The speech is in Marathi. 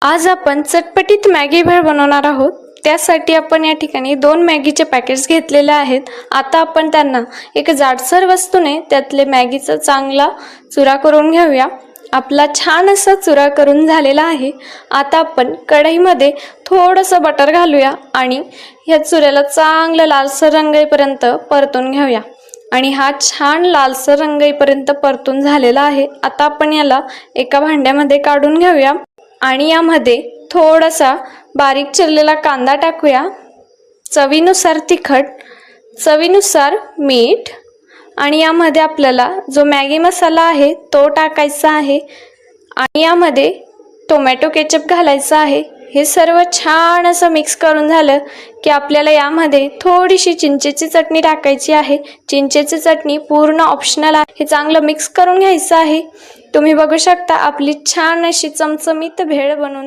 आज आपण चटपटीत मॅगी भेळ बनवणार आहोत। त्यासाठी आपण या ठिकाणी 2 मॅगीचे पॅकेट्स घेतलेले आहेत। आता आपण त्यांना एक जाडसर वस्तूने त्यातले मॅगीचा चांगला चुरा करून घेऊया। आपला छान असा चुरा करून झालेला आहे। आता आपण कढईमध्ये थोडंसं बटर घालूया आणि या चुऱ्याला चांगला लालसर रंग येईपर्यंत परतून घेऊया। आणि हा छान लालसर रंग येईपर्यंत परतून झालेला आहे। आता आपण याला एका भांड्यामध्ये काढून घेऊया आणि यामध्ये थोडासा बारीक चिरलेला कांदा टाकूया, चवीनुसार तिखट, चवीनुसार मीठ आणि यामध्ये आपल्याला जो मॅगी मसाला आहे तो टाकायचा आहे आणि यामध्ये टोमॅटो केचप घालायचा आहे। हे सर्व छान असं मिक्स करून झालं की आपल्याला यामध्ये थोडीशी चिंचेची चटणी टाकायची आहे। चिंचेची चटणी पूर्ण ऑप्शनल आहे। हे चांगलं मिक्स करून घ्यायचं आहे। तुम्ही बघू शकता आपली छान अशी चमचमीत भेळ बनवून